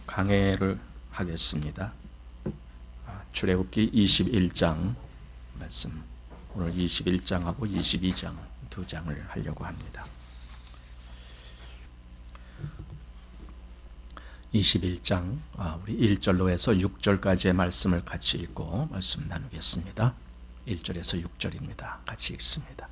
강해를 하겠습니다. 출애굽기 21장 말씀, 오늘 21장하고 22장 두 장을 하려고 합니다. 21장 우리 1절로 해서 6절까지의 말씀을 같이 읽고 말씀 나누겠습니다. 1절에서 6절입니다. 같이 읽습니다.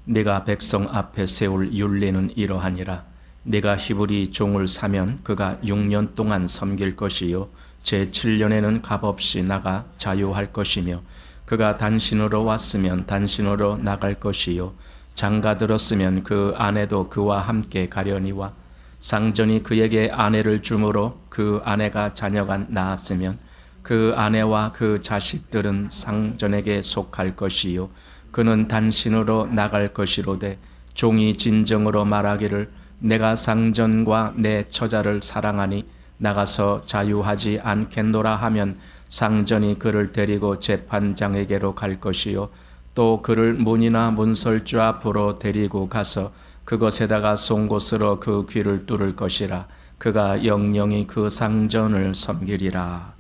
내가 백성 앞에 세울 율례는 이러하니라. 내가 히브리 종을 사면 그가 6년 동안 섬길 것이요 제7년에는 값없이 나가 자유할 것이며, 그가 단신으로 왔으면 단신으로 나갈 것이요 장가 들었으면 그 아내도 그와 함께 가려니와, 상전이 그에게 아내를 주므로 그 아내가 자녀가 낳았으면 그 아내와 그 자식들은 상전에게 속할 것이요 그는 단신으로 나갈 것이로되, 종이 진정으로 말하기를 내가 상전과 내 처자를 사랑하니 나가서 자유하지 않겠노라 하면, 상전이 그를 데리고 재판장에게로 갈 것이요 또 그를 문이나 문설주 앞으로 데리고 가서 그것에다가 송곳으로 그 귀를 뚫을 것이라. 그가 영영이 그 상전을 섬기리라.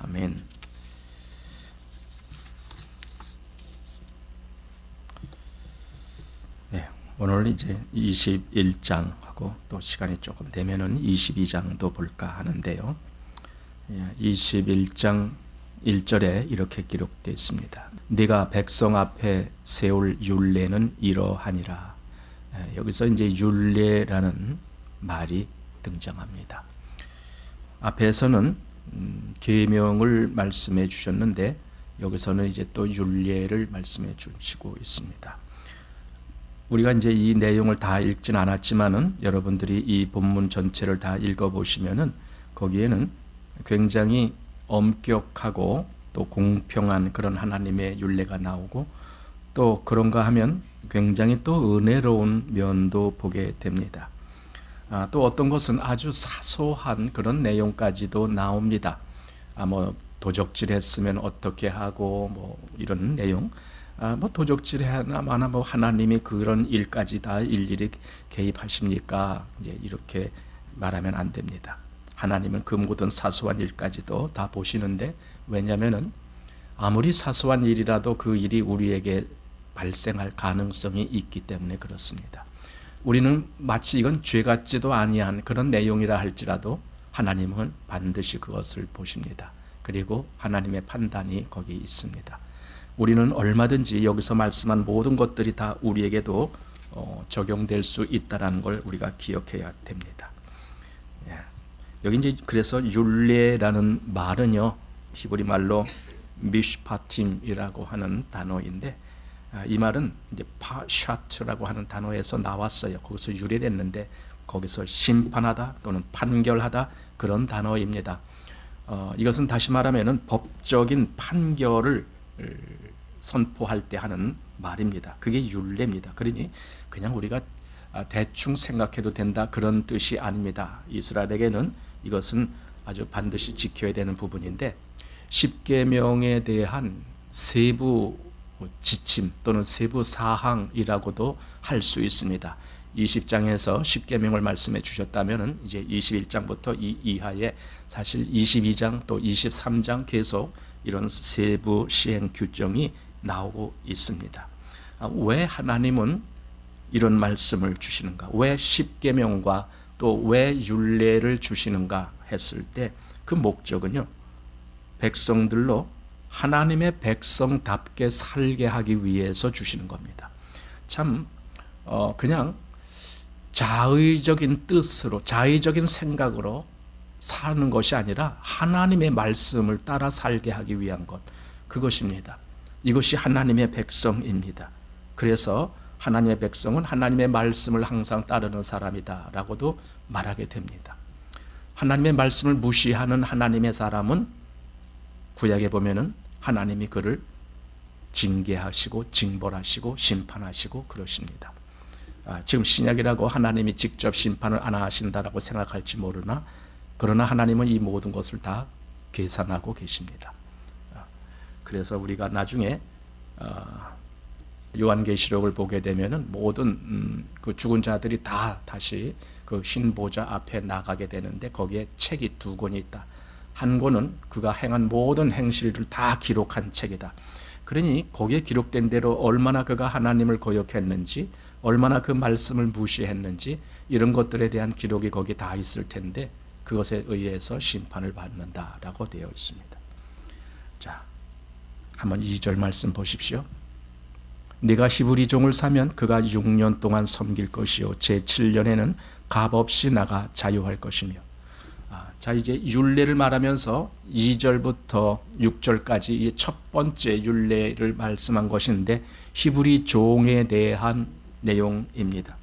아멘. 네, 오늘 이제 21장하고 또 시간이 조금 되면은 22장도 볼까 하는데요. 21장 1절에 이렇게 기록되어 있습니다. 네가 백성 앞에 세울 율례는 이러하니라. 여기서 이제 율례라는 말이 등장합니다. 앞에서는 계명을 말씀해 주셨는데 여기서는 이제 또 율례를 말씀해 주시고 있습니다. 우리가 이제 이 내용을 다 읽진 않았지만은 여러분들이 이 본문 전체를 다 읽어 보시면은 거기에는 굉장히 엄격하고 또 공평한 그런 하나님의 율례가 나오고, 또 그런가 하면 굉장히 또 은혜로운 면도 보게 됩니다. 또 어떤 것은 아주 사소한 그런 내용까지도 나옵니다. 뭐 도적질했으면 어떻게 하고 뭐 이런 내용, 뭐 도적질하나 마나 뭐 하나님이 그런 일까지 다 일일이 개입하십니까? 이제 이렇게 말하면 안 됩니다. 하나님은 그 모든 사소한 일까지도 다 보시는데, 왜냐하면은 아무리 사소한 일이라도 그 일이 우리에게 발생할 가능성이 있기 때문에 그렇습니다. 우리는 마치 이건 죄 같지도 아니한 그런 내용이라 할지라도 하나님은 반드시 그것을 보십니다. 그리고 하나님의 판단이 거기 있습니다. 우리는 얼마든지 여기서 말씀한 모든 것들이 다 우리에게도 적용될 수 있다는 걸 우리가 기억해야 됩니다. 여기 이제 그래서 율례라는 말은요, 히브리 말로 미슈파팀이라고 하는 단어인데, 이 말은 이제 파샤트라고 하는 단어에서 나왔어요. 거기서 유래됐는데 거기서 심판하다 또는 판결하다 그런 단어입니다. 이것은 다시 말하면은 법적인 판결을 선포할 때 하는 말입니다. 그게 율례입니다. 그러니 그냥 우리가 대충 생각해도 된다 그런 뜻이 아닙니다. 이스라엘에게는 이것은 아주 반드시 지켜야 되는 부분인데, 십계명에 대한 세부 지침 또는 세부 사항이라고도 할 수 있습니다. 20장에서 십계명을 말씀해 주셨다면은 이제 21장부터 이 이하에 사실 22장 또 23장 계속 이런 세부 시행 규정이 나오고 있습니다. 왜 하나님은 이런 말씀을 주시는가? 왜 십계명과 또 왜 율례를 주시는가 했을 때 그 목적은요, 백성들로 하나님의 백성답게 살게 하기 위해서 주시는 겁니다. 참 그냥 자의적인 뜻으로 자의적인 생각으로 사는 것이 아니라 하나님의 말씀을 따라 살게 하기 위한 것, 그것입니다. 이것이 하나님의 백성입니다. 그래서 하나님의 백성은 하나님의 말씀을 항상 따르는 사람이다 라고도 말하게 됩니다. 하나님의 말씀을 무시하는 하나님의 사람은 구약에 보면은 하나님이 그를 징계하시고 징벌하시고 심판하시고 그러십니다. 지금 신약이라고 하나님이 직접 심판을 안 하신다라고 생각할지 모르나, 그러나 하나님은 이 모든 것을 다 계산하고 계십니다. 그래서 우리가 나중에 요한계시록을 보게 되면은 모든 그 죽은 자들이 다 다시 그 신보좌 앞에 나가게 되는데 거기에 책이 두 권이 있다. 한 권은 그가 행한 모든 행실을 다 기록한 책이다. 그러니 거기에 기록된 대로 얼마나 그가 하나님을 거역했는지, 얼마나 그 말씀을 무시했는지 이런 것들에 대한 기록이 거기 다 있을 텐데 그것에 의해서 심판을 받는다라고 되어 있습니다. 자, 한번 2절 말씀 보십시오. 네가 히브리 종을 사면 그가 6년 동안 섬길 것이요 제7년에는 값없이 나가 자유할 것이며. 자, 이제 율례를 말하면서 2절부터 6절까지 첫 번째 율례를 말씀한 것인데 히브리 종에 대한 내용입니다.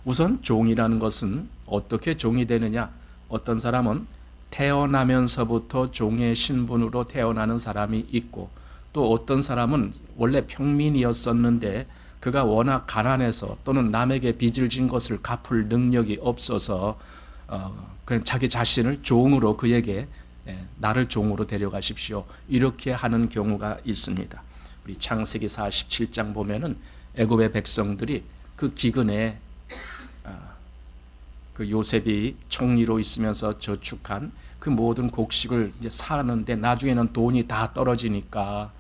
우선 종이라는 것은 어떻게 종이 되느냐? 어떤 사람은 태어나면서부터 종의 신분으로 태어나는 사람이 있고, 또 어떤 사람은 원래 평민이었었는데 그가 워낙 가난해서 또는 남에게 빚을 진 것을 갚을 능력이 없어서 그냥 자기 자신을 종으로 그에게 나를 종으로 데려가십시오 이렇게 하는 경우가 있습니다. 우리 창세기 47장 보면은 애굽의 백성들이 그 기근에 그 요셉이 총리로 있으면서 저축한 그 모든 곡식을 이제 사는데 나중에는 돈이 다 떨어지니까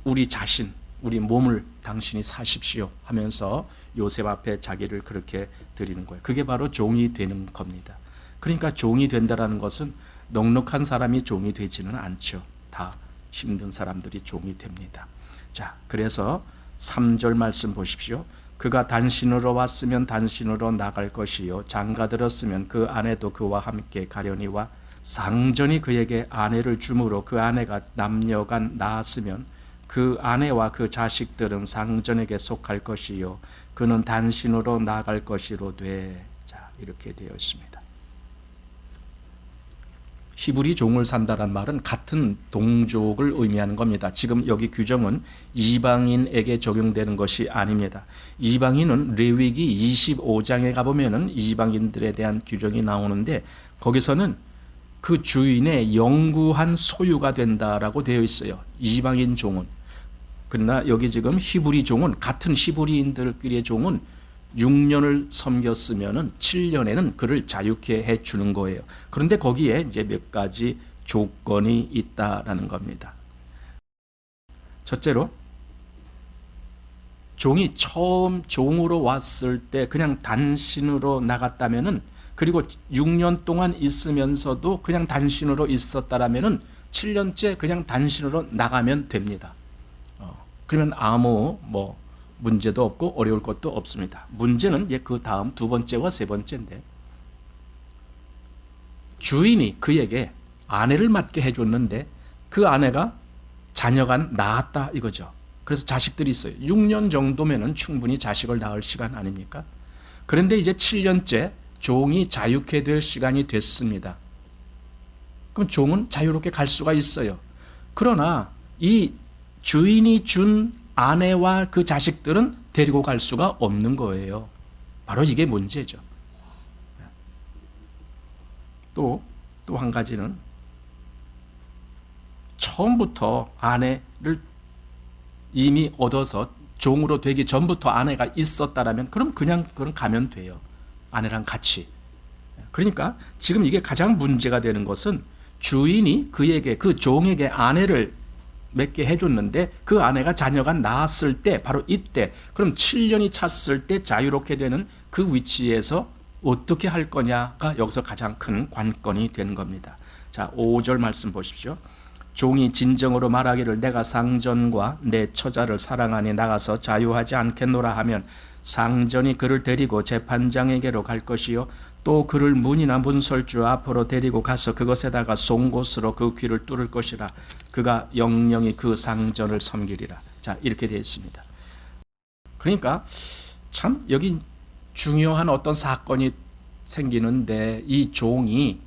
우리 자신, 우리 몸을 당신이 사십시오 하면서 요셉 앞에 자기를 그렇게 드리는 거예요. 그게 바로 종이 되는 겁니다. 그러니까 종이 된다라는 것은 넉넉한 사람이 종이 되지는 않죠. 다 힘든 사람들이 종이 됩니다. 자, 그래서 3절 말씀 보십시오. 그가 단신으로 왔으면 단신으로 나갈 것이요 장가 들었으면 그 아내도 그와 함께 가려니와 상전이 그에게 아내를 주므로 그 아내가 남녀간 낳았으면 그 아내와 그 자식들은 상전에게 속할 것이요 그는 단신으로 나갈 것이로되. 자, 이렇게 되어 있습니다. 히브리 종을 산다란 말은 같은 동족을 의미하는 겁니다. 지금 여기 규정은 이방인에게 적용되는 것이 아닙니다. 이방인은 레위기 25장에 가보면은 이방인들에 대한 규정이 나오는데 거기서는 그 주인의 영구한 소유가 된다라고 되어 있어요. 이방인 종은. 그러나 여기 지금 히브리 종은, 같은 히브리인들끼리의 종은 6년을 섬겼으면은 7년에는 그를 자유케 해 주는 거예요. 그런데 거기에 이제 몇 가지 조건이 있다라는 겁니다. 첫째로, 종이 처음 종으로 왔을 때 그냥 단신으로 나갔다면은, 그리고 6년 동안 있으면서도 그냥 단신으로 있었다라면은 7년째 그냥 단신으로 나가면 됩니다. 그러면 아무 문제도 없고 어려울 것도 없습니다. 문제는 그 다음 두 번째와 세 번째인데, 주인이 그에게 아내를 맡게 해줬는데 그 아내가 자녀가 낳았다 이거죠. 그래서 자식들이 있어요. 6년 정도면은 충분히 자식을 낳을 시간 아닙니까? 그런데 이제 7년째 종이 자유케 될 시간이 됐습니다. 그럼 종은 자유롭게 갈 수가 있어요. 그러나 이 주인이 준 아내와 그 자식들은 데리고 갈 수가 없는 거예요. 바로 이게 문제죠. 또 한 가지는 처음부터 아내를 이미 얻어서 종으로 되기 전부터 아내가 있었다라면 그럼 그냥 가면 돼요. 아내랑 같이. 그러니까 지금 이게 가장 문제가 되는 것은 주인이 그에게, 그 종에게 아내를 몇 개 해줬는데 그 아내가 자녀가 낳았을 때, 바로 이때, 그럼 7년이 찼을 때 자유롭게 되는 그 위치에서 어떻게 할 거냐가 여기서 가장 큰 관건이 되는 겁니다. 자, 5절 말씀 보십시오. 종이 진정으로 말하기를 내가 상전과 내 처자를 사랑하니 나가서 자유하지 않겠노라 하면 상전이 그를 데리고 재판장에게로 갈 것이요 또 그를 문이나 문설주 앞으로 데리고 가서 그것에다가 송곳으로 그 귀를 뚫을 것이라. 그가 영영이 그 상전을 섬기리라. 자, 이렇게 되어 있습니다. 그러니까 참 여기 중요한 어떤 사건이 생기는데, 이 종이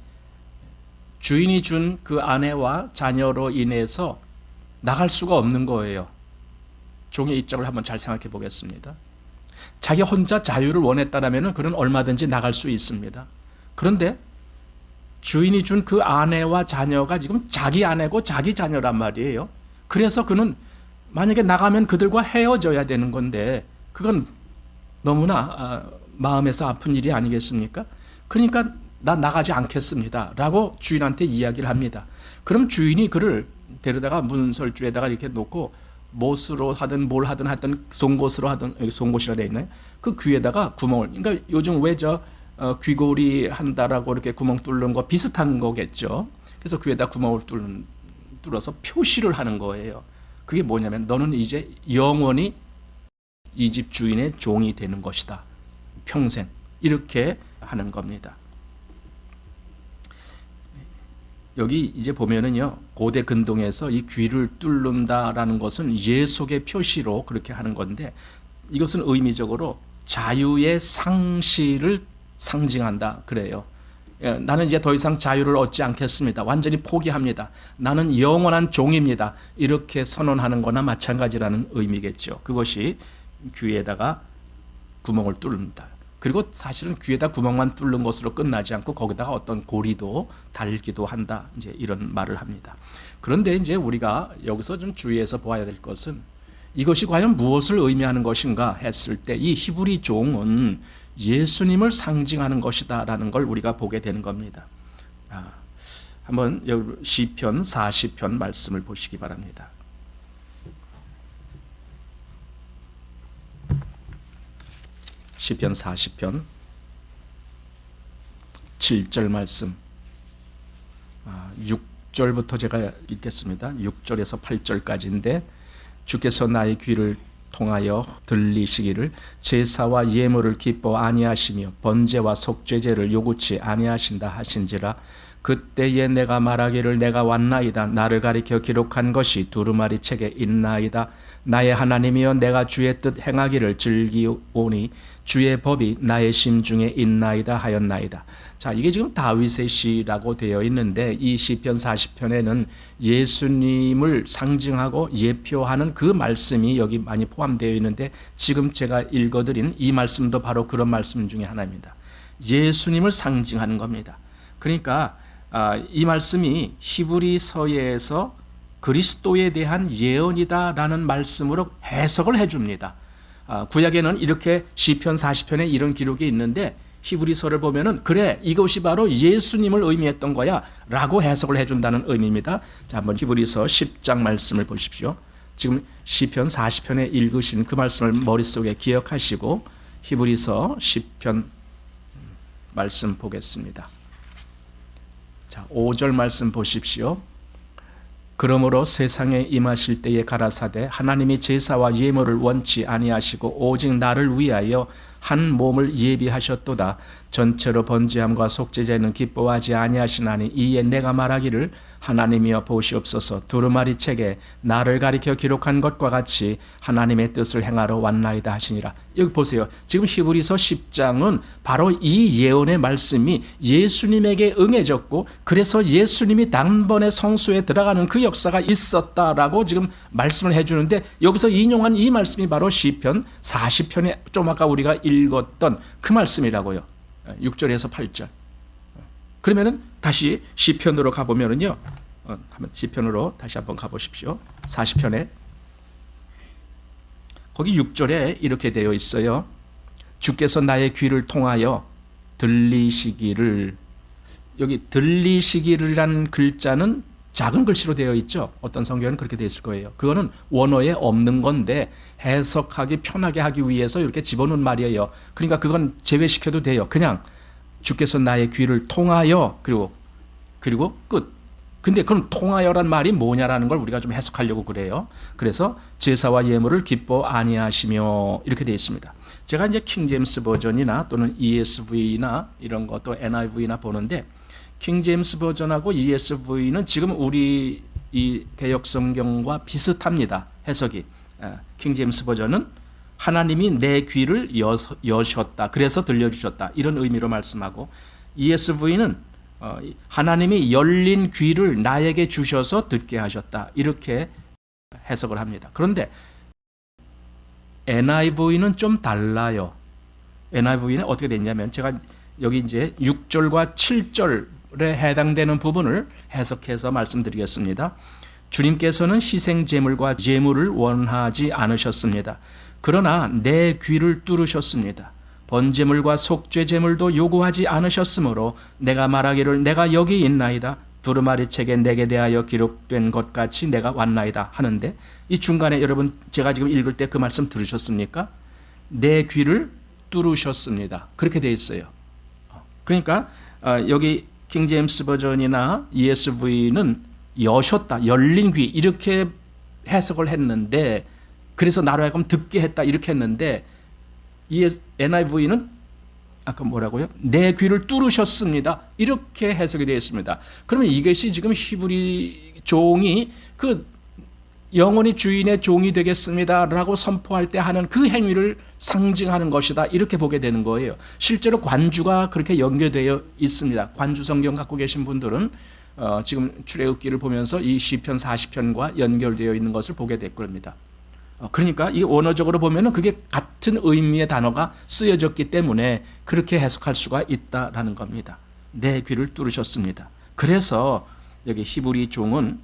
주인이 준 그 아내와 자녀로 인해서 나갈 수가 없는 거예요. 종의 입장을 한번 잘 생각해 보겠습니다. 자기 혼자 자유를 원했다라면 그는 얼마든지 나갈 수 있습니다. 그런데 주인이 준 그 아내와 자녀가 지금 자기 아내고 자기 자녀란 말이에요. 그래서 그는 만약에 나가면 그들과 헤어져야 되는 건데, 그건 너무나 마음에서 아픈 일이 아니겠습니까? 그러니까 나 나가지 않겠습니다 라고 주인한테 이야기를 합니다. 그럼 주인이 그를 데려다가 문설주에다가 이렇게 놓고 못으로 하든 뭘 하든 송곳으로 하든, 여기 송곳이라 되어 있나요? 그 귀에다가 구멍을, 그러니까 요즘 왜 귀걸이 한다라고 이렇게 구멍 뚫는 거 비슷한 거겠죠. 그래서 귀에다 구멍을 뚫어서 표시를 하는 거예요. 그게 뭐냐면 너는 이제 영원히 이 집 주인의 종이 되는 것이다. 평생. 이렇게 하는 겁니다. 여기 이제 보면은요, 고대 근동에서 이 귀를 뚫는다라는 것은 예속의 표시로 그렇게 하는 건데, 이것은 의미적으로 자유의 상실을 상징한다 그래요. 나는 이제 더 이상 자유를 얻지 않겠습니다. 완전히 포기합니다. 나는 영원한 종입니다. 이렇게 선언하는 거나 마찬가지라는 의미겠죠. 그것이 귀에다가 구멍을 뚫는다. 그리고 사실은 귀에다 구멍만 뚫는 것으로 끝나지 않고 거기다가 어떤 고리도 달기도 한다. 이제 이런 말을 합니다. 그런데 이제 우리가 여기서 좀 주의해서 보아야 될 것은 이것이 과연 무엇을 의미하는 것인가 했을 때 이 히브리 종은 예수님을 상징하는 것이다라는 걸 우리가 보게 되는 겁니다. 한번 여기 시편 40편 말씀을 보시기 바랍니다. 시편 40편 7절 말씀, 6절부터 제가 읽겠습니다. 6절에서 8절까지인데, 주께서 나의 귀를 통하여 들리시기를 제사와 예물을 기뻐 아니하시며 번제와 속죄제를 요구치 아니하신다 하신지라. 그때에 내가 말하기를 내가 왔나이다. 나를 가리켜 기록한 것이 두루마리 책에 있나이다. 나의 하나님이여 내가 주의 뜻 행하기를 즐기오니 주의 법이 나의 심중에 있나이다 하였나이다. 자, 이게 지금 다윗의 시라고 되어 있는데 이 시편 40편에는 예수님을 상징하고 예표하는 그 말씀이 여기 많이 포함되어 있는데, 지금 제가 읽어드린 이 말씀도 바로 그런 말씀 중에 하나입니다. 예수님을 상징하는 겁니다. 그러니까 이 말씀이 히브리서에서 그리스도에 대한 예언이다라는 말씀으로 해석을 해줍니다. 구약에는 이렇게 시편 40편에 이런 기록이 있는데 히브리서를 보면은 그래, 이것이 바로 예수님을 의미했던 거야 라고 해석을 해준다는 의미입니다. 자, 한번 히브리서 10장 말씀을 보십시오. 지금 시편 40편에 읽으신 그 말씀을 머릿속에 기억하시고 히브리서 10편 말씀 보겠습니다. 자, 5절 말씀 보십시오. 그러므로 세상에 임하실 때에 가라사대 하나님이 제사와 예물을 원치 아니하시고 오직 나를 위하여 한 몸을 예비하셨도다. 전체로 번제함과 속죄제는 기뻐하지 아니하시나니 이에 내가 말하기를 하나님이여 보시옵소서. 두루마리 책에 나를 가리켜 기록한 것과 같이 하나님의 뜻을 행하러 왔나이다 하시니라. 여기 보세요. 지금 히브리서 10장은 바로 이 예언의 말씀이 예수님에게 응해졌고, 그래서 예수님이 단번에 성소에 들어가는 그 역사가 있었다라고 지금 말씀을 해주는데, 여기서 인용한 이 말씀이 바로 시편 40편에 좀 아까 우리가 읽었던 그 말씀이라고요. 6절에서 8절. 그러면은 다시 시편으로 가보면은요, 한번 시편으로 다시 한번 가보십시오. 40편에 거기 6절에 이렇게 되어 있어요. 주께서 나의 귀를 통하여 들리시기를. 여기 들리시기를이라는 글자는 작은 글씨로 되어 있죠. 어떤 성경은 그렇게 되어 있을 거예요. 그거는 원어에 없는 건데 해석하기 편하게 하기 위해서 이렇게 집어넣은 말이에요. 그러니까 그건 제외시켜도 돼요. 그냥 주께서 나의 귀를 통하여 그리고 끝. 근데 그럼 통하여란 말이 뭐냐라는 걸 우리가 좀 해석하려고 그래요. 그래서 제사와 예물을 기뻐 아니하시며 이렇게 되어 있습니다. 제가 이제 킹제임스 버전이나 또는 ESV나 이런 거 또 NIV나 보는데, 킹제임스 버전하고 ESV는 지금 우리 이 개역 성경과 비슷합니다. 해석이. 킹제임스 버전은 하나님이 내 귀를 여셨다. 그래서 들려주셨다. 이런 의미로 말씀하고, ESV는 하나님이 열린 귀를 나에게 주셔서 듣게 하셨다. 이렇게 해석을 합니다. 그런데 NIV는 좀 달라요. NIV는 어떻게 됐냐면, 제가 여기 이제 6절과 7절에 해당되는 부분을 해석해서 말씀드리겠습니다. 주님께서는 희생 제물과 예물을 원하지 않으셨습니다. 그러나 내 귀를 뚫으셨습니다. 번제물과 속죄제물도 요구하지 않으셨으므로 내가 말하기를 내가 여기 있나이다. 두루마리 책에 내게 대하여 기록된 것 같이 내가 왔나이다 하는데, 이 중간에 여러분 제가 지금 읽을 때 그 말씀 들으셨습니까? 내 귀를 뚫으셨습니다. 그렇게 되어 있어요. 그러니까 여기 킹 제임스 버전이나 ESV는 여셨다, 열린 귀 이렇게 해석을 했는데, 그래서 나로 하여금 듣게 했다 이렇게 했는데, NIV는 아까 뭐라고요? 내 귀를 뚫으셨습니다. 이렇게 해석이 되어 있습니다. 그러면 이것이 지금 히브리 종이 그 영원히 주인의 종이 되겠습니다라고 선포할 때 하는 그 행위를 상징하는 것이다, 이렇게 보게 되는 거예요. 실제로 관주가 그렇게 연결되어 있습니다. 관주 성경 갖고 계신 분들은 지금 출애굽기를 보면서 이 시편 40편과 연결되어 있는 것을 보게 될 겁니다. 그러니까 이 원어적으로 보면은 그게 같은 의미의 단어가 쓰여졌기 때문에 그렇게 해석할 수가 있다라는 겁니다. 내 귀를 뚫으셨습니다. 그래서 여기 히브리 종은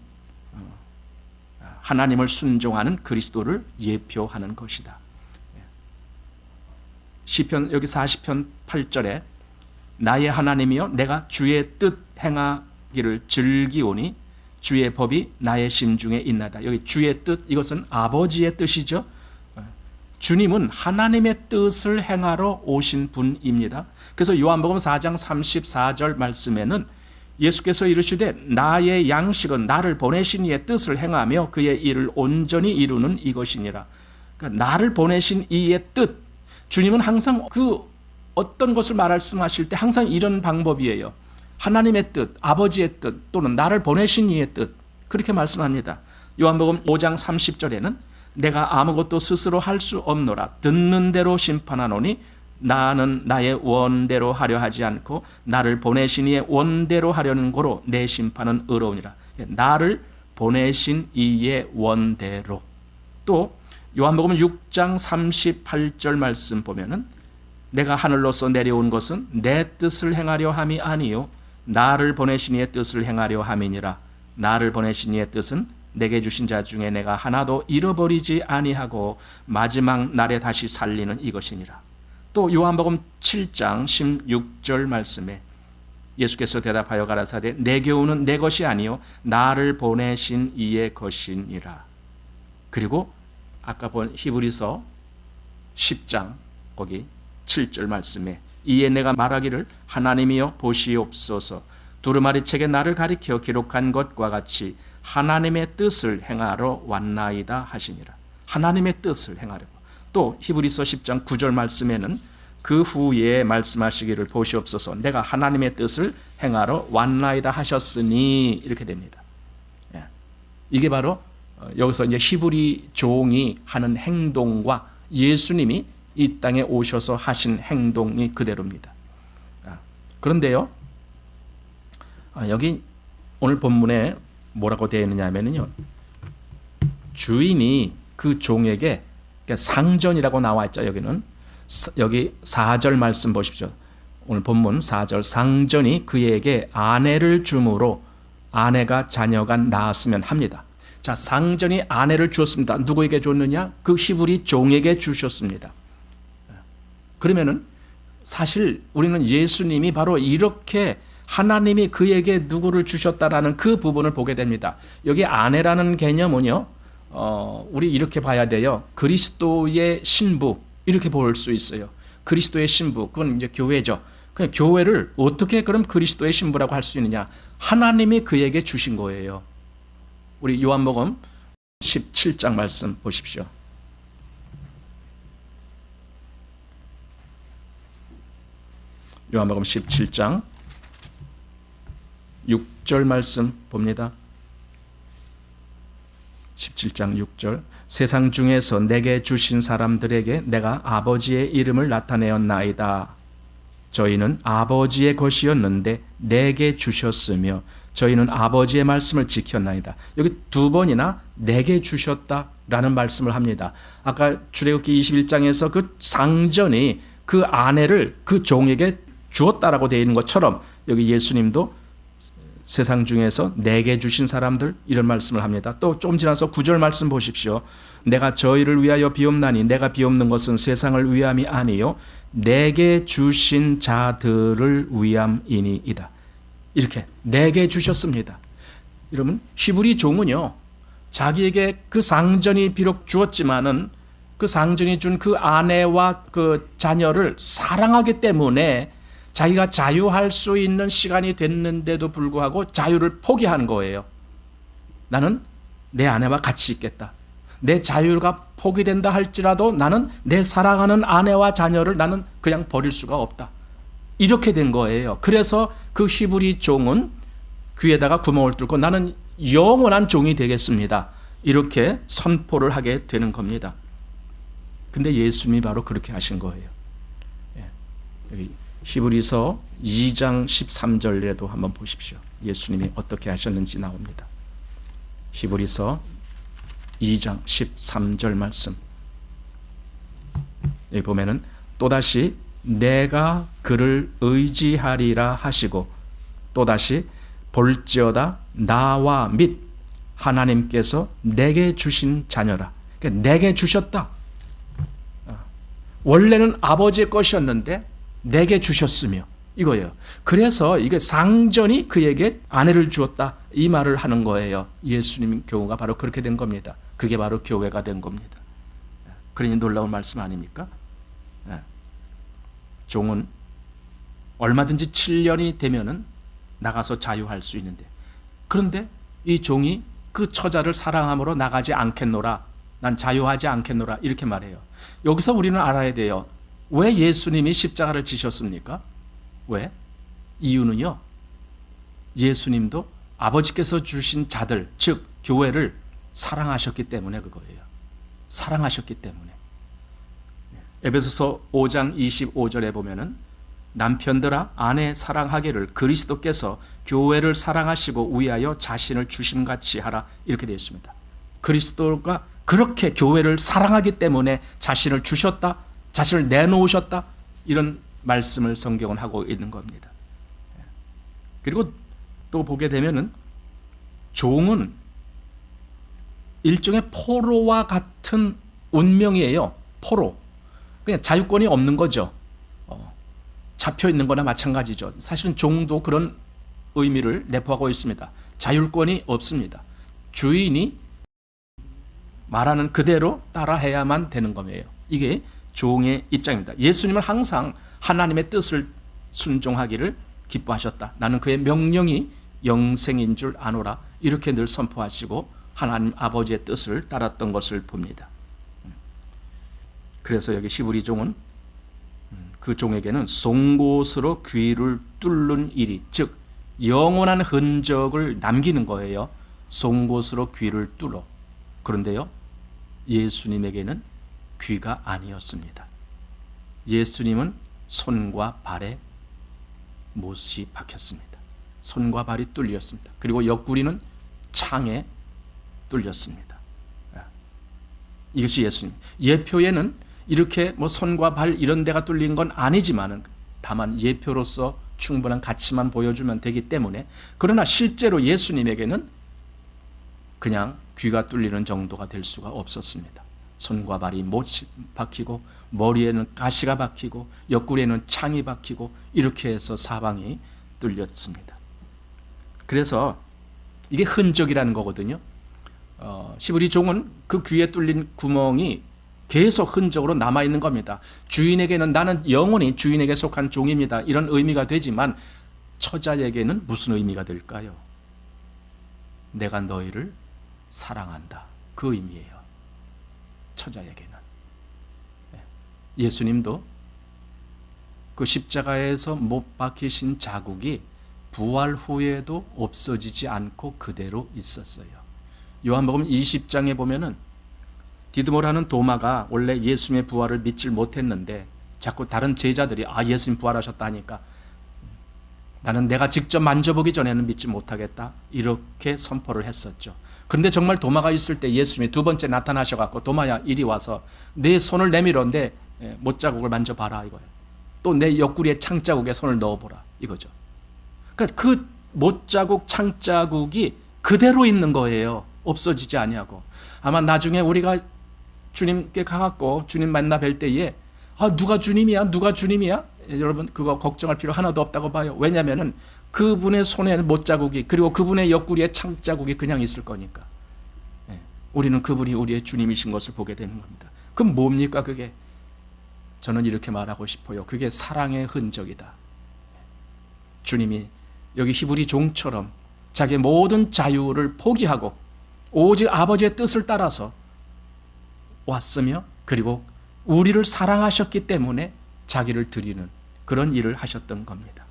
하나님을 순종하는 그리스도를 예표하는 것이다. 시편 여기 40편 8절에 나의 하나님이여 내가 주의 뜻 행하기를 즐기오니 주의 법이 나의 심중에 있나이다. 여기 주의 뜻, 이것은 아버지의 뜻이죠. 주님은 하나님의 뜻을 행하러 오신 분입니다. 그래서 요한복음 4장 34절 말씀에는 예수께서 이르시되 나의 양식은 나를 보내신 이의 뜻을 행하며 그의 일을 온전히 이루는 이것이니라. 그러니까 나를 보내신 이의 뜻, 주님은 항상 그 어떤 것을 말씀하실 때 항상 이런 방법이에요. 하나님의 뜻, 아버지의 뜻, 또는 나를 보내신 이의 뜻, 그렇게 말씀합니다. 요한복음 5장 30절에는 내가 아무것도 스스로 할 수 없노라. 듣는 대로 심판하노니 나는 나의 원대로 하려 하지 않고 나를 보내신 이의 원대로 하려는 고로 내 심판은 의로우니라. 나를 보내신 이의 원대로. 또 요한복음 6장 38절 말씀 보면은 내가 하늘로서 내려온 것은 내 뜻을 행하려 함이 아니요 나를 보내신 이의 뜻을 행하려 함이니라. 나를 보내신 이의 뜻은 내게 주신 자 중에 내가 하나도 잃어버리지 아니하고 마지막 날에 다시 살리는 이것이니라. 또 요한복음 7장 16절 말씀에 예수께서 대답하여 가라사대 내 교훈은 내 것이 아니요 나를 보내신 이의 것이니라. 그리고 아까 본 히브리서 10장 거기 7절 말씀에 이에 내가 말하기를 하나님이여 보시옵소서 두루마리 책에 나를 가리켜 기록한 것과 같이 하나님의 뜻을 행하러 왔나이다 하시니라. 하나님의 뜻을 행하려고. 또 히브리서 10장 9절 말씀에는 그 후에 말씀하시기를 보시옵소서 내가 하나님의 뜻을 행하러 왔나이다 하셨으니 이렇게 됩니다. 이게 바로 여기서 이제 히브리 종이 하는 행동과 예수님이 이 땅에 오셔서 하신 행동이 그대로입니다. 그런데요, 여기 오늘 본문에 뭐라고 되어 있느냐 하면요, 주인이 그 종에게 상전이라고 나와 있죠. 여기 4절 말씀 보십시오. 오늘 본문 4절 상전이 그에게 아내를 주므로 아내가 자녀가 낳았으면 합니다. 자, 상전이 아내를 주었습니다. 누구에게 줬느냐? 그 히브리 종에게 주셨습니다. 그러면은 사실 우리는 예수님이 바로 이렇게 하나님이 그에게 누구를 주셨다라는 그 부분을 보게 됩니다. 여기 아내라는 개념은요, 우리 이렇게 봐야 돼요. 그리스도의 신부 이렇게 볼 수 있어요. 그리스도의 신부, 그건 이제 교회죠. 그냥 교회를 어떻게 그럼 그리스도의 신부라고 할 수 있느냐? 하나님이 그에게 주신 거예요. 우리 요한복음 17장 말씀 보십시오. 요한복음 17장 6절 말씀 봅니다. 17장 6절 세상 중에서 내게 주신 사람들에게 내가 아버지의 이름을 나타내었나이다. 저희는 아버지의 것이었는데 내게 주셨으며 저희는 아버지의 말씀을 지켰나이다. 여기 두 번이나 내게 주셨다라는 말씀을 합니다. 아까 출애굽기 21장에서 그 상전이 그 아내를 그 종에게 주었다라고 되어 있는 것처럼 여기 예수님도 세상 중에서 내게 주신 사람들 이런 말씀을 합니다. 또 좀 지나서 9절 말씀 보십시오. 내가 저희를 위하여 비옵나니 내가 비옵는 것은 세상을 위함이 아니요 내게 주신 자들을 위함이니이다. 이렇게 내게 주셨습니다. 여러분 히브리 종은요 자기에게 그 상전이 비록 주었지만은 그 상전이 준 그 아내와 그 자녀를 사랑하기 때문에 자기가 자유할 수 있는 시간이 됐는데도 불구하고 자유를 포기한 거예요. 나는 내 아내와 같이 있겠다. 내 자유가 포기된다 할지라도 나는 내 사랑하는 아내와 자녀를 나는 그냥 버릴 수가 없다. 이렇게 된 거예요. 그래서 그 히브리 종은 귀에다가 구멍을 뚫고 나는 영원한 종이 되겠습니다. 이렇게 선포를 하게 되는 겁니다. 근데 예수님이 바로 그렇게 하신 거예요. 여기 히브리서 2장 13절에도 한번 보십시오. 예수님이 어떻게 하셨는지 나옵니다. 히브리서 2장 13절 말씀. 여기 보면은 또다시 내가 그를 의지하리라 하시고 또다시 볼지어다 나와 및 하나님께서 내게 주신 자녀라. 그러니까 내게 주셨다. 원래는 아버지의 것이었는데 내게 주셨으며 이거예요. 그래서 이게 상전이 그에게 아내를 주었다 이 말을 하는 거예요. 예수님 교회가 바로 그렇게 된 겁니다. 그게 바로 교회가 된 겁니다. 그러니 놀라운 말씀 아닙니까? 종은 얼마든지 7년이 되면은 나가서 자유할 수 있는데 그런데 이 종이 그 처자를 사랑함으로 나가지 않겠노라. 난 자유하지 않겠노라 이렇게 말해요. 여기서 우리는 알아야 돼요. 왜 예수님이 십자가를 지셨습니까? 왜? 이유는요. 예수님도 아버지께서 주신 자들 즉 교회를 사랑하셨기 때문에 그거예요. 사랑하셨기 때문에. 에베소서 5장 25절에 보면은 남편들아 아내 사랑하기를 그리스도께서 교회를 사랑하시고 위하여 자신을 주심같이 하라 이렇게 되어 있습니다. 그리스도가 그렇게 교회를 사랑하기 때문에 자신을 주셨다, 자신을 내놓으셨다 이런 말씀을 성경은 하고 있는 겁니다. 그리고 또 보게 되면은 종은 일종의 포로와 같은 운명이에요. 포로. 그냥 자유권이 없는 거죠. 잡혀 있는 거나 마찬가지죠. 사실은 종도 그런 의미를 내포하고 있습니다. 자율권이 없습니다. 주인이 말하는 그대로 따라해야만 되는 거예요. 이게 종의 입장입니다. 예수님은 항상 하나님의 뜻을 순종하기를 기뻐하셨다. 나는 그의 명령이 영생인 줄 아노라. 이렇게 늘 선포하시고 하나님 아버지의 뜻을 따랐던 것을 봅니다. 그래서 여기 히브리 종은 그 종에게는 송곳으로 귀를 뚫는 일이 즉 영원한 흔적을 남기는 거예요. 송곳으로 귀를 뚫어. 그런데요. 예수님에게는 귀가 아니었습니다. 예수님은 손과 발에 못이 박혔습니다. 손과 발이 뚫렸습니다. 그리고 옆구리는 창에 뚫렸습니다. 이것이 예수님. 예표에는 이렇게 뭐 손과 발 이런 데가 뚫린 건 아니지만은 다만 예표로서 충분한 가치만 보여주면 되기 때문에 그러나 실제로 예수님에게는 그냥 귀가 뚫리는 정도가 될 수가 없었습니다. 손과 발이 못이 박히고 머리에는 가시가 박히고 옆구리에는 창이 박히고 이렇게 해서 사방이 뚫렸습니다. 그래서 이게 흔적이라는 거거든요. 히브리 종은 그 귀에 뚫린 구멍이 계속 흔적으로 남아있는 겁니다. 주인에게는 나는 영원히 주인에게 속한 종입니다. 이런 의미가 되지만 처자에게는 무슨 의미가 될까요? 내가 너희를 사랑한다. 그 의미예요. 처자에게는. 예수님도 그 십자가에서 못 박히신 자국이 부활 후에도 없어지지 않고 그대로 있었어요. 요한복음 20장에 보면은 디드모라는 도마가 원래 예수님의 부활을 믿질 못했는데 자꾸 다른 제자들이 예수님 부활하셨다 하니까 나는 내가 직접 만져보기 전에는 믿지 못하겠다 이렇게 선포를 했었죠. 그런데 정말 도마가 있을 때 예수님이 두 번째 나타나셔갖고 도마야 이리 와서 내 손을 내밀어 내 못자국을 만져봐라 이거예요. 또 내 옆구리에 창자국에 손을 넣어보라 이거죠. 그러니까 그 못자국, 창자국이 그대로 있는 거예요. 없어지지 아니하고. 아마 나중에 우리가 주님께 가갖고 주님 만나 뵐 때에 누가 주님이야? 누가 주님이야? 여러분 그거 걱정할 필요 하나도 없다고 봐요. 왜냐하면 그분의 손에는 못자국이 그리고 그분의 옆구리에 창자국이 그냥 있을 거니까. 우리는 그분이 우리의 주님이신 것을 보게 되는 겁니다. 그럼 뭡니까 그게? 저는 이렇게 말하고 싶어요. 그게 사랑의 흔적이다. 주님이 여기 히브리 종처럼 자기의 모든 자유를 포기하고 오직 아버지의 뜻을 따라서 왔으며 그리고 우리를 사랑하셨기 때문에 자기를 드리는 그런 일을 하셨던 겁니다.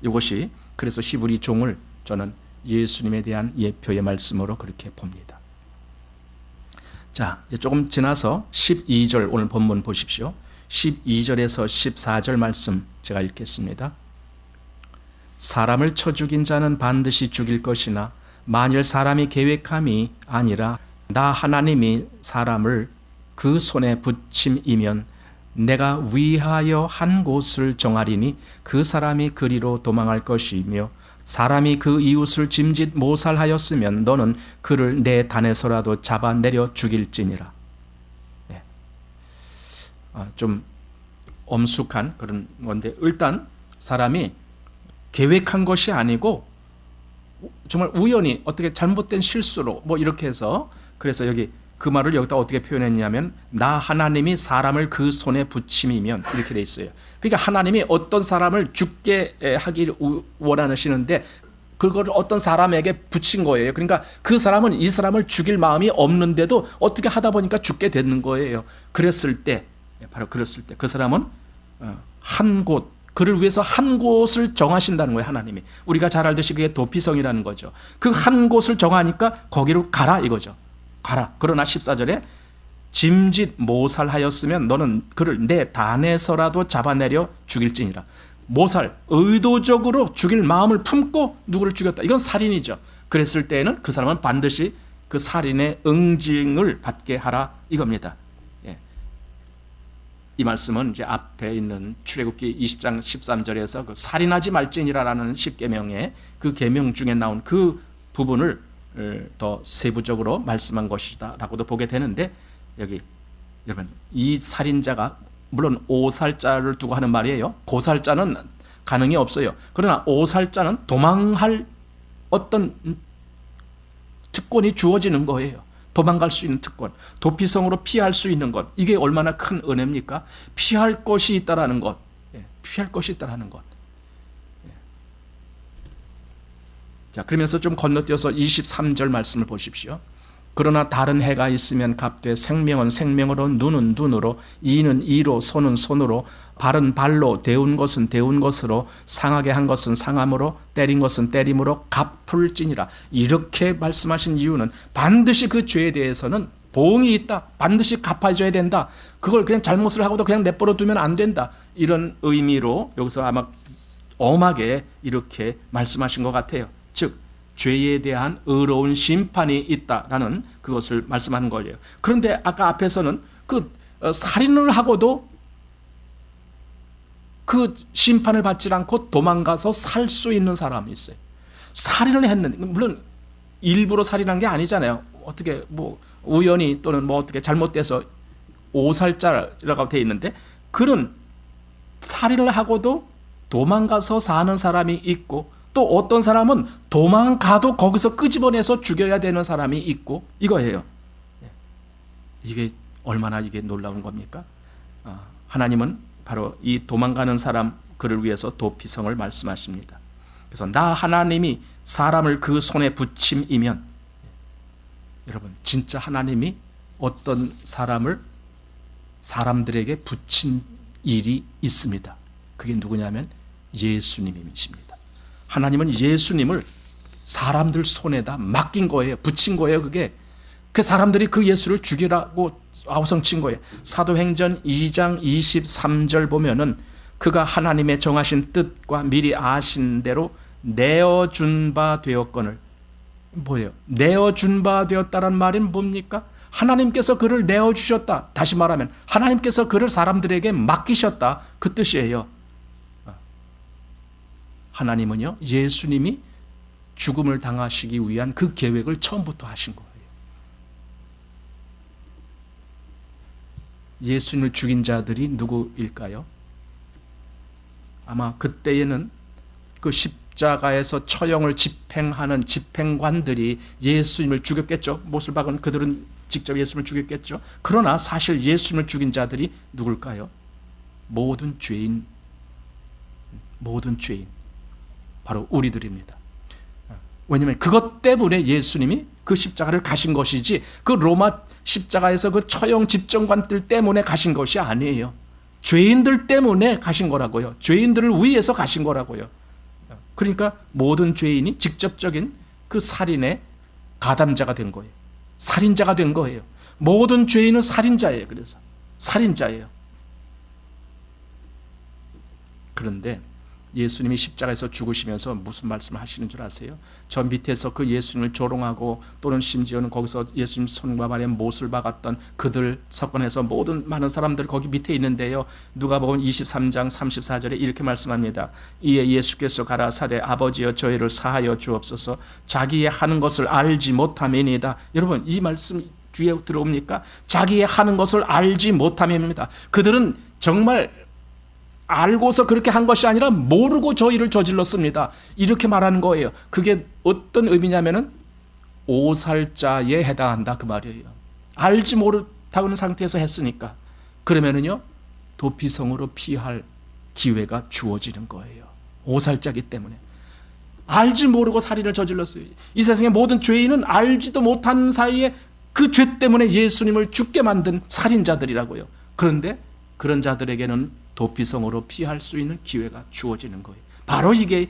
이것이 그래서 히브리 종을 저는 예수님에 대한 예표의 말씀으로 그렇게 봅니다. 자, 이제 조금 지나서 12절 오늘 본문 보십시오. 12절에서 14절 말씀 제가 읽겠습니다. 사람을 쳐 죽인 자는 반드시 죽일 것이나 만일 사람이 계획함이 아니라 나 하나님이 사람을 그 손에 붙임이면 내가 위하여 한 곳을 정하리니 그 사람이 그리로 도망할 것이며 사람이 그 이웃을 짐짓 모살하였으면 너는 그를 내 단에서라도 잡아내려 죽일지니라. 좀 엄숙한 그런 건데 일단 사람이 계획한 것이 아니고 정말 우연히 어떻게 잘못된 실수로 뭐 이렇게 해서 그래서 여기 그 말을 여기다 어떻게 표현했냐면 나 하나님이 사람을 그 손에 붙임이면 이렇게 돼 있어요. 그러니까 하나님이 어떤 사람을 죽게 하기를 원하시는데 그걸 어떤 사람에게 붙인 거예요. 그러니까 그 사람은 이 사람을 죽일 마음이 없는데도 어떻게 하다 보니까 죽게 되는 거예요. 그랬을 때 바로 그랬을 때 그 사람은 한 곳 그를 위해서 한 곳을 정하신다는 거예요. 하나님이 우리가 잘 알듯이 그게 도피성이라는 거죠. 그 한 곳을 정하니까 거기로 가라 이거죠. 가라. 그러나 14절에 짐짓 모살하였으면 너는 그를 내 단에서라도 잡아내려 죽일지니라. 모살, 의도적으로 죽일 마음을 품고 누구를 죽였다. 이건 살인이죠. 그랬을 때에는 그 사람은 반드시 그 살인의 응징을 받게 하라 이겁니다. 이 말씀은 이제 앞에 있는 출애굽기 20장 13절에서 그 살인하지 말지니라라는 10계명의 그 계명 중에 나온 그 부분을 더 세부적으로 말씀한 것이다라고도 보게 되는데 여기 여러분 이 살인자가 물론 오살자를 두고 하는 말이에요. 고살자는 가능이 없어요. 그러나 오살자는 도망할 어떤 특권이 주어지는 거예요. 도망갈 수 있는 특권, 도피성으로 피할 수 있는 것, 이게 얼마나 큰 은혜입니까? 피할 것이 있다라는 것, 피할 것이 있다라는 것. 자, 그러면서 좀 건너뛰어서 23절 말씀을 보십시오. 그러나 다른 해가 있으면 갑되 생명은 생명으로 눈은 눈으로 이는 이로 손은 손으로 발은 발로 데운 것은 데운 것으로 상하게 한 것은 상함으로 때린 것은 때림으로 갚을지니라. 이렇게 말씀하신 이유는 반드시 그 죄에 대해서는 보응이 있다. 반드시 갚아줘야 된다. 그걸 그냥 잘못을 하고도 그냥 내버려 두면 안 된다. 이런 의미로 여기서 아마 엄하게 이렇게 말씀하신 것 같아요. 즉 죄에 대한 의로운 심판이 있다라는 그것을 말씀하는 거예요. 그런데 아까 앞에서는 그 살인을 하고도 그 심판을 받지 않고 도망가서 살 수 있는 사람이 있어요. 살인을 했는데 물론 일부러 살인한 게 아니잖아요. 어떻게 뭐 우연히 또는 뭐 어떻게 잘못돼서 오살자라고 되어 있는데 그런 살인을 하고도 도망가서 사는 사람이 있고 또 어떤 사람은 도망가도 거기서 끄집어내서 죽여야 되는 사람이 있고 이거예요. 이게 얼마나 이게 놀라운 겁니까? 하나님은 바로 이 도망가는 사람 그를 위해서 도피성을 말씀하십니다. 그래서 나 하나님이 사람을 그 손에 붙임이면 여러분 진짜 하나님이 어떤 사람을 사람들에게 붙인 일이 있습니다. 그게 누구냐면 예수님이십니다. 하나님은 예수님을 사람들 손에다 맡긴 거예요. 붙인 거예요. 그게 그 사람들이 그 예수를 죽이라고 아우성친 거예요. 사도행전 2장 23절 보면은 그가 하나님의 정하신 뜻과 미리 아신 대로 내어준 바 되었거늘. 뭐예요? 내어준 바 되었다는 말은 뭡니까? 하나님께서 그를 내어주셨다. 다시 말하면 하나님께서 그를 사람들에게 맡기셨다. 그 뜻이에요. 하나님은요, 예수님이 죽음을 당하시기 위한 그 계획을 처음부터 하신 거예요. 예수님을 죽인 자들이 누구일까요? 아마 그때에는 그 십자가에서 처형을 집행하는 집행관들이 예수님을 죽였겠죠. 못을 박은 그들은 직접 예수님을 죽였겠죠. 그러나 사실 예수님을 죽인 자들이 누굴까요? 모든 죄인, 바로 우리들입니다. 왜냐하면 그것 때문에 예수님이 그 십자가를 가신 것이지, 그 로마 십자가에서 그 처형 집정관들 때문에 가신 것이 아니에요. 죄인들 때문에 가신 거라고요. 죄인들을 위해서 가신 거라고요. 그러니까 모든 죄인이 직접적인 그 살인의 가담자가 된 거예요. 살인자가 된 거예요. 모든 죄인은 살인자예요. 그래서 살인자예요. 그런데 예수님이 십자가에서 죽으시면서 무슨 말씀을 하시는 줄 아세요? 저 밑에서 그 예수님을 조롱하고 또는 심지어는 거기서 예수님 손과 발에 못을 박았던 그들 석권에서 모든 많은 사람들 거기 밑에 있는데요. 누가복음 23장 34절에 이렇게 말씀합니다. 이에 예수께서 가라사대 아버지여 저희를 사하여 주옵소서 자기의 하는 것을 알지 못함이니이다. 여러분 이 말씀 귀에 들어옵니까? 자기의 하는 것을 알지 못함입니다. 그들은 정말 알고서 그렇게 한 것이 아니라 모르고 저 일을 저질렀습니다. 이렇게 말하는 거예요. 그게 어떤 의미냐면은 오살자에 해당한다 그 말이에요. 알지 못하는 상태에서 했으니까. 그러면은요 도피성으로 피할 기회가 주어지는 거예요. 오살자기 때문에. 알지 모르고 살인을 저질렀어요. 이 세상의 모든 죄인은 알지도 못하는 사이에 그 죄 때문에 예수님을 죽게 만든 살인자들이라고요. 그런데 그런 자들에게는 도피성으로 피할 수 있는 기회가 주어지는 거예요. 바로 이게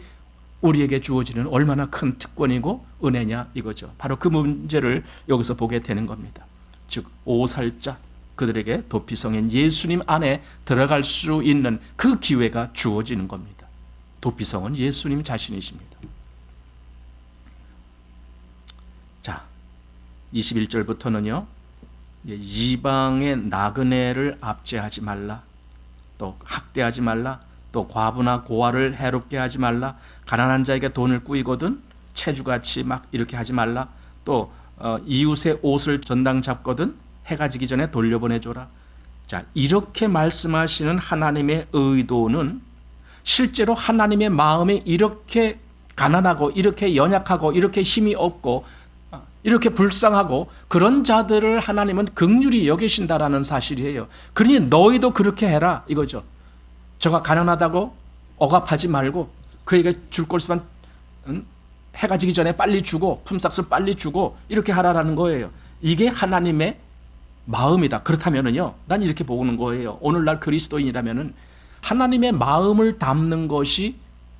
우리에게 주어지는 얼마나 큰 특권이고 은혜냐 이거죠. 바로 그 문제를 여기서 보게 되는 겁니다. 즉 오살자, 그들에게 도피성인 예수님 안에 들어갈 수 있는 그 기회가 주어지는 겁니다. 도피성은 예수님 자신이십니다. 자, 21절부터는요 이방의 나그네를 압제하지 말라, 또 학대하지 말라, 또 과부나 고아를 해롭게 하지 말라, 가난한 자에게 돈을 꾸이거든 체주같이 막 이렇게 하지 말라, 또 이웃의 옷을 전당 잡거든 해가 지기 전에 돌려보내줘라. 자, 이렇게 말씀하시는 하나님의 의도는 실제로 하나님의 마음이 이렇게 가난하고 이렇게 연약하고 이렇게 힘이 없고 이렇게 불쌍하고 그런 자들을 하나님은 긍휼히 여기신다라는 사실이에요. 그러니 너희도 그렇게 해라 이거죠. 저가 가난하다고 억압하지 말고 그에게 줄 것만 해가 지기 전에 빨리 주고 품삯을 빨리 주고 이렇게 하라라는 거예요. 이게 하나님의 마음이다. 그렇다면은요, 난 이렇게 보는 거예요. 오늘날 그리스도인이라면은 하나님의 마음을 담는 것이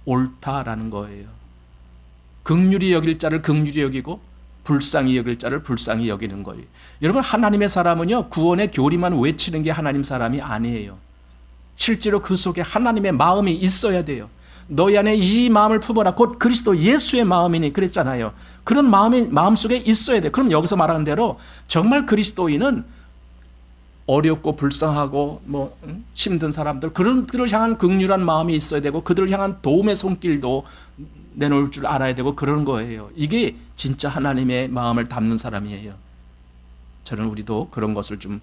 옳다라는 거예요. 긍휼히 여길 자를 긍휼히 여기고 불쌍히 여길 자를 불쌍히 여기는 거예요. 여러분 하나님의 사람은요 구원의 교리만 외치는 게 하나님 사람이 아니에요. 실제로 그 속에 하나님의 마음이 있어야 돼요. 너희 안에 이 마음을 품어라. 곧 그리스도 예수의 마음이니 그랬잖아요. 그런 마음이 마음속에 있어야 돼요. 그럼 여기서 말하는 대로 정말 그리스도인은 어렵고 불쌍하고 힘든 사람들 그들을 향한 긍휼한 마음이 있어야 되고 그들을 향한 도움의 손길도 내놓을 줄 알아야 되고 그런 거예요. 이게 진짜 하나님의 마음을 담는 사람이에요. 저는 우리도 그런 것을 좀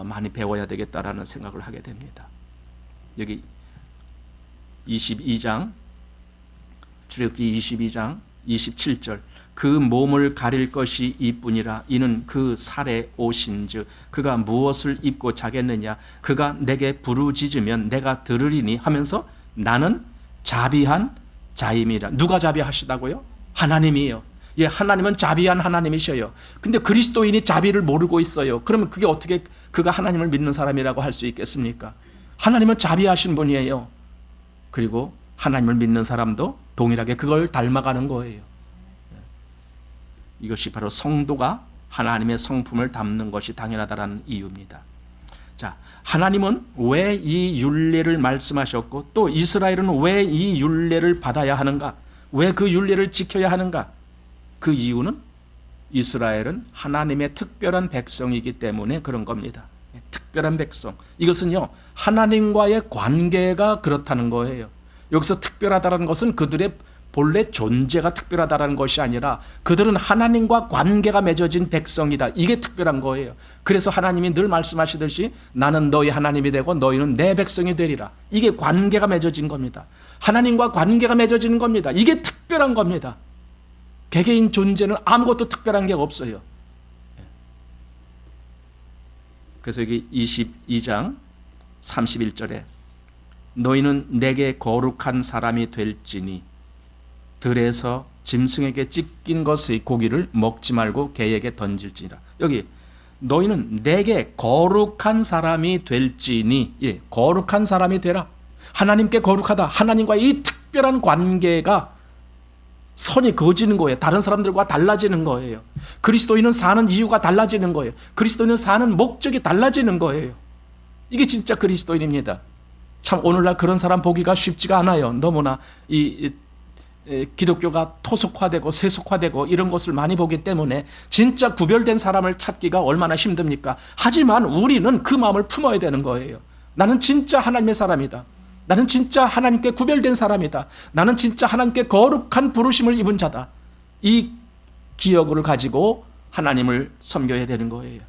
많이 배워야 되겠다라는 생각을 하게 됩니다. 여기 22장 출애굽기 22장 27절 그 몸을 가릴 것이 이뿐이라 이는 그 살에 오신즉 그가 무엇을 입고 자겠느냐 그가 내게 부르짖으면 내가 들으리니 하면서 나는 자비한 자임이라. 누가 자비하시다고요? 하나님이에요. 예, 하나님은 자비한 하나님이셔요. 근데 그리스도인이 자비를 모르고 있어요. 그러면 그게 어떻게 그가 하나님을 믿는 사람이라고 할 수 있겠습니까? 하나님은 자비하신 분이에요. 그리고 하나님을 믿는 사람도 동일하게 그걸 닮아가는 거예요. 이것이 바로 성도가 하나님의 성품을 담는 것이 당연하다는 이유입니다. 자, 하나님은 왜 이 율례를 말씀하셨고 또 이스라엘은 왜 이 율례를 받아야 하는가? 왜 그 율례를 지켜야 하는가? 그 이유는 이스라엘은 하나님의 특별한 백성이기 때문에 그런 겁니다. 특별한 백성. 이것은요 하나님과의 관계가 그렇다는 거예요. 여기서 특별하다는 것은 그들의 본래 존재가 특별하다는 것이 아니라 그들은 하나님과 관계가 맺어진 백성이다. 이게 특별한 거예요. 그래서 하나님이 늘 말씀하시듯이 나는 너희 하나님이 되고 너희는 내 백성이 되리라. 이게 관계가 맺어진 겁니다. 하나님과 관계가 맺어지는 겁니다. 이게 특별한 겁니다. 개개인 존재는 아무것도 특별한 게 없어요. 그래서 여기 22장 31절에 너희는 내게 거룩한 사람이 될지니 들에서 짐승에게 찢긴 것의 고기를 먹지 말고 개에게 던질지니라. 여기 너희는 내게 거룩한 사람이 될지니, 예, 거룩한 사람이 되라. 하나님께 거룩하다. 하나님과의 이 특별한 관계가 선이 그어지는 거예요. 다른 사람들과 달라지는 거예요. 그리스도인은 사는 이유가 달라지는 거예요. 그리스도인은 사는 목적이 달라지는 거예요. 이게 진짜 그리스도인입니다. 참 오늘날 그런 사람 보기가 쉽지가 않아요. 너무나 기독교가 토속화되고 세속화되고 이런 것을 많이 보기 때문에 진짜 구별된 사람을 찾기가 얼마나 힘듭니까? 하지만 우리는 그 마음을 품어야 되는 거예요. 나는 진짜 하나님의 사람이다. 나는 진짜 하나님께 구별된 사람이다. 나는 진짜 하나님께 거룩한 부르심을 입은 자다. 이 기억을 가지고 하나님을 섬겨야 되는 거예요.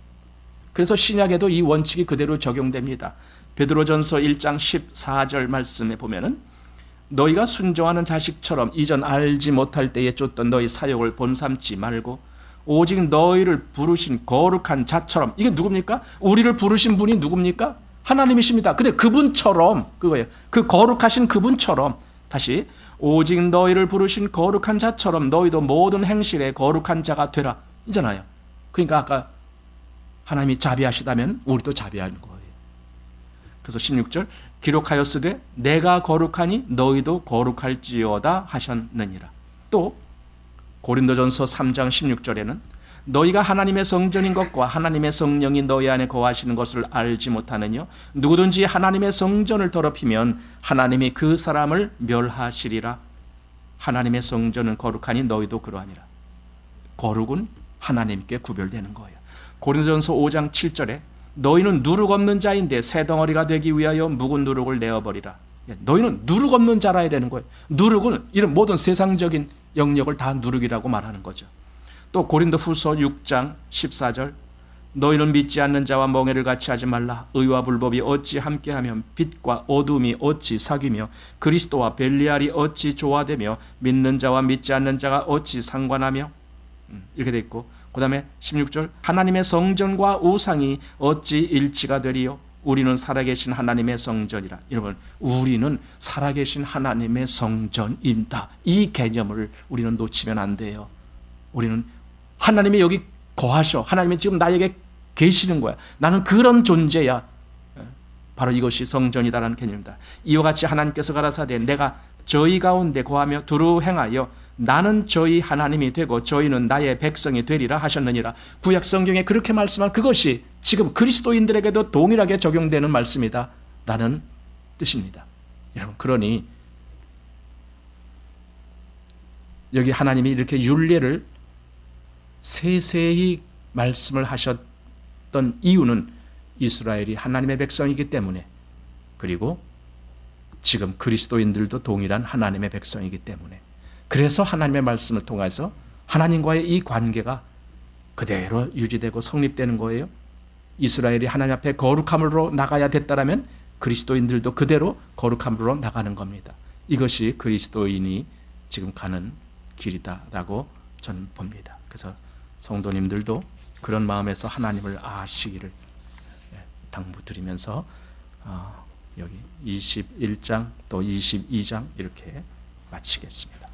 그래서 신약에도 이 원칙이 그대로 적용됩니다. 베드로전서 1장 14절 말씀에 보면은 너희가 순종하는 자식처럼 이전 알지 못할 때에 쫓던 너희 사욕을 본삼지 말고 오직 너희를 부르신 거룩한 자처럼. 이게 누굽니까? 우리를 부르신 분이 누굽니까? 하나님이십니다. 근데 그분처럼, 그거예요. 그 거룩하신 그분처럼, 다시 오직 너희를 부르신 거룩한 자처럼 너희도 모든 행실에 거룩한 자가 되라 이잖아요. 그러니까 아까 하나님이 자비하시다면 우리도 자비하는 거예요. 그래서 16절 기록하였으되 내가 거룩하니 너희도 거룩할지어다 하셨느니라. 또 고린도전서 3장 16절에는 너희가 하나님의 성전인 것과 하나님의 성령이 너희 안에 거하시는 것을 알지 못하느냐? 누구든지 하나님의 성전을 더럽히면 하나님이 그 사람을 멸하시리라. 하나님의 성전은 거룩하니 너희도 그러하니라. 거룩은 하나님께 구별되는 거예요. 고린도전서 5장 7절에 너희는 누룩 없는 자인데 새 덩어리가 되기 위하여 묵은 누룩을 내어버리라. 너희는 누룩 없는 자라야 되는 거예요. 누룩은 이런 모든 세상적인 영역을 다 누룩이라고 말하는 거죠. 또 고린도 후서 6장 14절 너희는 믿지 않는 자와 멍에를 같이 하지 말라. 의와 불법이 어찌 함께하며 빛과 어둠이 어찌 사귀며 그리스도와 벨리알이 어찌 조화되며 믿는 자와 믿지 않는 자가 어찌 상관하며 이렇게 돼 있고, 그 다음에 16절 하나님의 성전과 우상이 어찌 일치가 되리요. 우리는 살아계신 하나님의 성전이라. 여러분, 우리는 살아계신 하나님의 성전입니다. 이 개념을 우리는 놓치면 안 돼요. 우리는 하나님이 여기 거하셔. 하나님이 지금 나에게 계시는 거야. 나는 그런 존재야. 바로 이것이 성전이다라는 개념입니다. 이와 같이 하나님께서 가라사대 내가 저희 가운데 거하며 두루 행하여 나는 저희 하나님이 되고 저희는 나의 백성이 되리라 하셨느니라. 구약 성경에 그렇게 말씀한 그것이 지금 그리스도인들에게도 동일하게 적용되는 말씀이다 라는 뜻입니다. 여러분, 그러니 여기 하나님이 이렇게 율례를 세세히 말씀을 하셨던 이유는 이스라엘이 하나님의 백성이기 때문에, 그리고 지금 그리스도인들도 동일한 하나님의 백성이기 때문에, 그래서 하나님의 말씀을 통해서 하나님과의 이 관계가 그대로 유지되고 성립되는 거예요. 이스라엘이 하나님 앞에 거룩함으로 나가야 됐다라면 그리스도인들도 그대로 거룩함으로 나가는 겁니다. 이것이 그리스도인이 지금 가는 길이다라고 저는 봅니다. 그래서 성도님들도 그런 마음에서 하나님을 아시기를 당부드리면서 여기 21장 또 22장 이렇게 마치겠습니다.